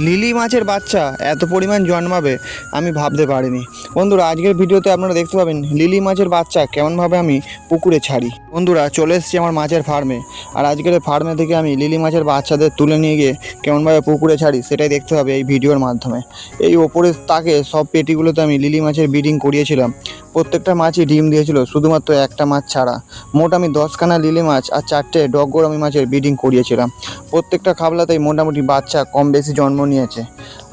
Lily মাছের বাচ্চা এত পরিমাণ জন্মাবে আমি ভাবতে পারিনি। বন্ধুরা, আজকের ভিডিওতে আপনারা দেখতে পাবেন লিলি মাছের বাচ্চা কেমনভাবে আমি পুকুরে ছাড়ি। বন্ধুরা, চলে এসেছি আমার মাছের ফার্মে, আর আজকের ফার্মে থেকে আমি লিলি মাছের বাচ্চাদের তুলে নিয়ে গিয়ে কেমনভাবে পুকুরে ছাড়ি সেটাই দেখতে হবে এই ভিডিওর মাধ্যমে। এই ওপরের তাকে সব পেটিগুলোতে আমি লিলি মাছের ব্রিডিং করিয়েছিলাম। প্রত্যেকটা মাছই ডিম দিয়েছিল, শুধুমাত্র একটা মাছ ছাড়া। মোট আমি 10খানা লিলি মাছ আর 4টে ডগগরমি মাছের ব্রিডিং করিয়েছিলাম। প্রত্যেকটা খাবলাতেই মোটামুটি বাচ্চা কম বেশি জন্ম নিয়েছে।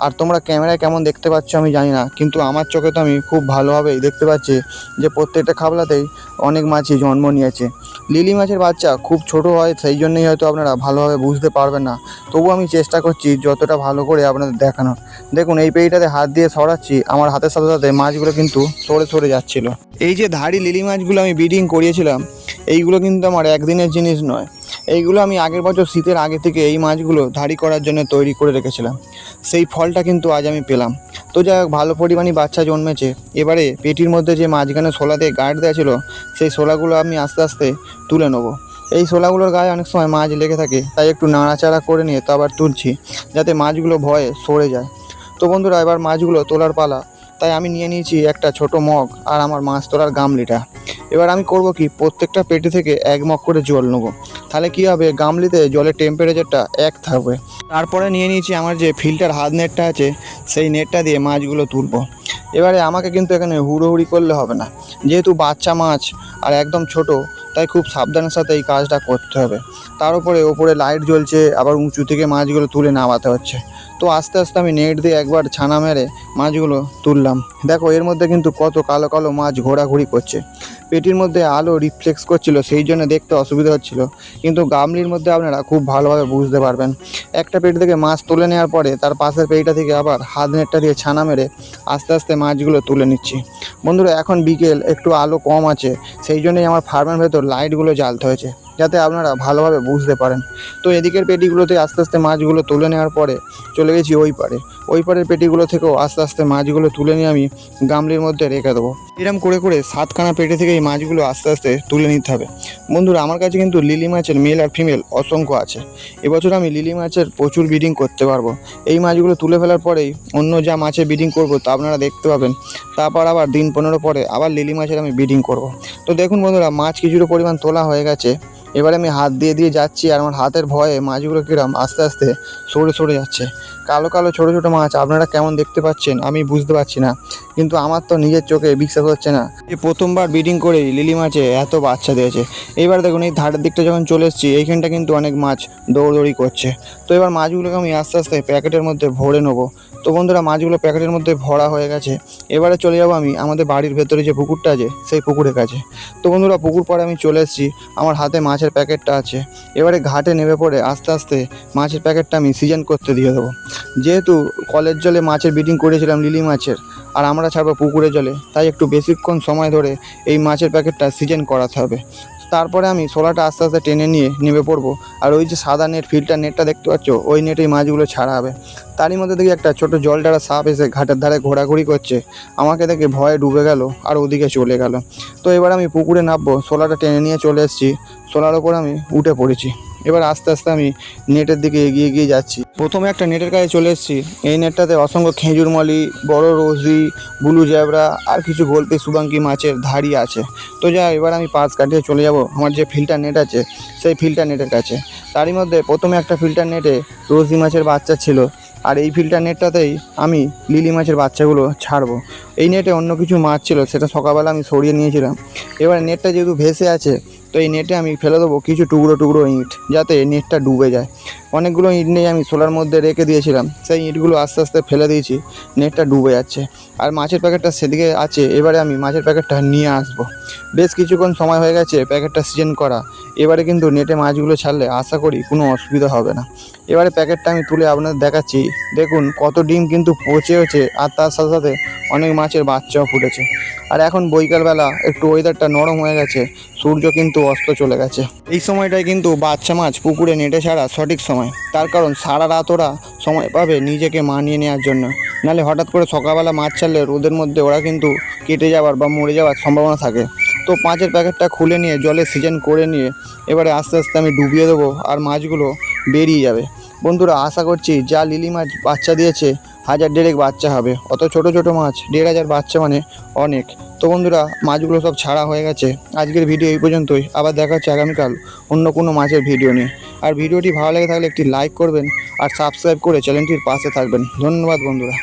আর তোমরা ক্যামেরায় কেমন দেখতে পাচ্ছ আমি জানি না, কিন্তু আমার চোখে তো আমি খুব ভালোভাবেই দেখতে পাচ্ছি যে প্রত্যেকটা খাবলাতেই অনেক মাছই জন্ম নিয়েছে। লিলি মাছের বাচ্চা খুব ছোট হয়, সেই জন্যই হয়তো আপনারা ভালোভাবে বুঝতে পারবেন না। তবু আমি চেষ্টা করছি যতটা ভালো করে আপনাদের দেখানোর। দেখুন, এই পেটিটাতে হাত দিয়ে সরাচ্ছি, আমার হাতের সাথে সাথে মাছগুলো কিন্তু সরে সরে যাচ্ছিল। এই যে ধাড়ি লিলি মাছগুলো আমি ব্রিডিং করিয়েছিলাম, এইগুলো কিন্তু আমার একদিনের জিনিস নয়। এইগুলো আমি আগের বছর শীতের আগে থেকে এই মাছগুলো ধাড়ি করার জন্য তৈরি করে রেখেছিলাম। সেই ফলটা কিন্তু আজ আমি পেলাম। তো যাই হোক, ভালো পরিমাণে বাচ্চা জন্মেছে। এবারে পেটির মধ্যে যে মাঝখানে শোলা দিয়ে গার্ড দেওয়া ছিল, সেই শোলাগুলো আমি আস্তে আস্তে তুলে নেবো। এই শোলাগুলোর গায়ে অনেক সময় মাছ লেগে থাকে, তাই একটু নাড়াচাড়া করে নিয়ে তো আবার তুলছি, যাতে মাছগুলো ভয়ে সরে যায়। তো বন্ধুরা, এবার মাছগুলো তোলার পালা। তাই আমি নিয়ে নিয়েছি একটা ছোট মগ আর আমার মাছ তোলার গামলিটা। এবার আমি করব কি, প্রত্যেকটা পেটি থেকে 1 মগ করে জল নেবো। তাহলে কী হবে, গামলিতে জলের টেম্পারেচারটা 1 থাকবে। তারপরে নিয়ে নিয়েছি আমার যে ফিল্টার হাত নেটটা আছে, সেই নেটটা দিয়ে মাছগুলো তুলবো। এবারে আমাকে কিন্তু এখানে হুড়োহুড়ি করলে হবে না, যেহেতু বাচ্চা মাছ আর একদম ছোট, তাই খুব সাবধানের সাথে এই কাজটা করতে হবে। তার ওপরে লাইট জ্বলছে, আবার উঁচু থেকে মাছগুলো তুলে নামাতে হচ্ছে। তো আস্তে আস্তে আমি নেট দিয়ে একবার ছানা মেরে মাছগুলো তুললাম। দেখো, এর মধ্যে কিন্তু কত কালো কালো মাছ ঘোরাঘুরি করছে। পেটির মধ্যে আলো রিফ্লেক্স করছিল, সেই জন্য দেখতে অসুবিধা হচ্ছিল, কিন্তু গামলির মধ্যে আপনারা খুব ভালোভাবে বুঝতে পারবেন। একটা পেটি থেকে মাছ তুলে নেওয়ার পরে তার পাশের পেটিটা থেকে আবার হাত নেটটা দিয়ে ছানা মেরে আস্তে আস্তে মাছগুলো তুলে নিচ্ছি। বন্ধুরা, এখন বিকেল, একটু আলো কম আছে, সেই জন্যই আমার ফার্মের ভেতর লাইটগুলো জ্বালতে হয়েছে, যাতে আপনারা ভালোভাবে বুঝতে পারেন। তো এদিকের পেটিগুলোতে আস্তে আস্তে মাছগুলো তুলে নেওয়ার পরে চলে গেছি ওই পারের পেটিগুলো থেকেও আস্তে আস্তে মাছগুলো তুলে নিয়ে আমি গামলির মধ্যে রেখে দেবো। এরকম করে করে 7খানা পেটি থেকে এই মাছগুলো আস্তে আস্তে তুলে নিতে হবে। বন্ধুরা, আমার কাছে কিন্তু লিলি মাছের মেল আর ফিমেল অসংখ্য আছে। এবছর আমি লিলি মাছের প্রচুর ব্রিডিং করতে পারবো। এই মাছগুলো তুলে ফেলার পরেই অন্য যা মাছের ব্রিডিং করব তা আপনারা দেখতে পাবেন। তারপর আবার দিন 15 পরে আবার লিলি মাছের আমি ব্রিডিং করব। তো দেখুন বন্ধুরা, মাছ কিছুটা পরিমাণ তোলা হয়ে গেছে। এবারে আমি হাত দিয়ে যাচ্ছি, আর আমার হাতের ভয়ে মাছগুলো কিরম আস্তে আস্তে সরে সরে যাচ্ছে। কালো কালো ছোটো ছোটো মাছ আপনারা কেমন দেখতে পাচ্ছেন আমি বুঝতে পারছি না, কিন্তু আমার তো নিজের চোখে বিশ্বাস হচ্ছে না যে প্রথমবার ব্রিডিং করেই লিলি মাছে এত বাচ্চা দিয়েছে। এইবার দেখুন, এই ধারের দিকটা যখন চলে এসেছি, এইখানটা কিন্তু অনেক মাছ দৌড়দৌড়ি করছে। তো এবার মাছগুলোকে আমি আস্তে আস্তে প্যাকেটের মধ্যে ভরে নেবো। তো বন্ধুরা, মাছগুলো প্যাকেটের মধ্যে ভরা হয়ে গেছে। এবারে চলে যাবো আমি আমাদের বাড়ির ভেতরে যে পুকুরটা আছে, সেই পুকুরের কাছে। তো বন্ধুরা, পুকুর পরে আমি চলে এসেছি, আমার হাতে মাছের প্যাকেটটা আছে। এবারে ঘাটে নেমে পড়ে আস্তে আস্তে মাছের প্যাকেটটা আমি সিজন করতে দিয়ে দেবো। যেহেতু কলের জলে মাছের ব্রিডিং করেছিলাম লিলি মাছের, আর আমরা ছাড়বো পুকুরের জলে, তাই একটু বেশিক্ষণ সময় ধরে এই মাছের প্যাকেটটা সিজন করাতে হবে। তারপরে আমি শোলাটা আস্তে আস্তে টেনে নিয়ে নেমে পড়বো। আর ওই যে সাদা নেট, ফিল্টার নেটটা দেখতে পাচ্ছ, ওই নেটেই মাছগুলো ছাড়া হবে। তারই মধ্যে দেখি একটা ছোটো জলডারা সাপ এসে ঘাটের ধারে ঘোরাঘুরি করছে। আমাকে দেখে ভয়ে ডুবে গেল আর ওদিকে চলে গেল। তো এবার আমি পুকুরে নামবো, শোলাটা টেনে নিয়ে চলে এসেছি, শোলার ওপর আমি উঠে পড়েছি। এবার আস্তে আস্তে আমি নেটের দিকে এগিয়ে যাচ্ছি। প্রথমে একটা নেটের কাছে চলে এসেছি। এই নেটটাতে অসংখ্য খেজুরমলি, বড় রোজি, ব্লু জ্যাবরা আর কিছু গোলপি সুবাঙ্কি মাছের ধাড়ি আছে। তো যা, এবার আমি পাশ কাটিয়ে চলে যাব আমার যে ফিল্টার নেট আছে, সেই ফিল্টার নেটের কাছে। তারই মধ্যে প্রথমে একটা ফিল্টার নেটে রোজি মাছের বাচ্চা ছিল, আর এই ফিল্টার নেটটাতেই আমি লিলি মাছের বাচ্চাগুলো ছাড়বো। এই নেটে অন্য কিছু মাছ ছিল, সেটা সকালবেলা আমি সরিয়ে নিয়েছিলাম। এবার নেটটা যেহেতু ভেসে আছে, তো এই নেটে আমি ফেলে দেবো কিছু টুকরো টুকরো ইঁট, যাতে নেটটা ডুবে যায়। অনেকগুলো ইঁট নিয়ে আমি শোলার মধ্যে রেখে দিয়েছিলাম, সেই ইঁটগুলো আস্তে আস্তে ফেলে দিয়েছি, নেটটা ডুবে যাচ্ছে। আর মাছের প্যাকেটটা সেদিকে আছে। এবারে আমি মাছের প্যাকেটটা নিয়ে আসবো। বেশ কিছুক্ষণ সময় হয়ে গেছে প্যাকেটটা সিজন করা। এবারে কিন্তু নেটে মাছগুলো ছাড়লে আশা করি কোনো অসুবিধা হবে না। এবারে প্যাকেটটা আমি তুলে আপনাদের দেখাচ্ছি। দেখুন, কত ডিম কিন্তু পচেছে, আর তার সাথে সাথে অনেক মাছের বাচ্চাও ফুটেছে। আর এখন বৈকালবেলা একটু ওয়েদারটা নরম হয়ে গেছে, সূর্য কিন্তু অস্ত চলে গেছে। এই সময়টায় কিন্তু বাচ্চা মাছ পুকুরে নেটে ছাড়া সঠিক সময়, তার কারণ সারা রাত ওরা সময় পাবে নিজেকে মানিয়ে নেওয়ার জন্য। নাহলে হঠাৎ করে সকালবেলা মাছ ছাড়লে রোদের মধ্যে ওরা কিন্তু কেটে যাওয়ার বা মরে যাওয়ার সম্ভাবনা থাকে। তো মাছের প্যাকেটটা খুলে নিয়ে জলে সিজন করে নিয়ে এবারে আস্তে আস্তে আমি ডুবিয়ে দেবো, আর মাছগুলো বেরিয়ে যাবে। বন্ধুরা আশা করছি যা লিলি মাছ বাচ্চা দিয়েছে 1000 বাচ্চা হবে। অত ছোট ছোট মাছ 1500 বাচ্চা মানে অনেক। তো বন্ধুরা মাছগুলো সব ছাড়া হয়ে গেছে। আজকের ভিডিও এই পর্যন্তই, আবার দেখা হচ্ছে আগামীকাল অন্য কোনো মাছের ভিডিও নিয়ে। আর ভিডিওটি ভালো লেগে থাকলে একটি লাইক করবেন আর সাবস্ক্রাইব করে চ্যানেলটির পাশে থাকবেন। ধন্যবাদ বন্ধুরা।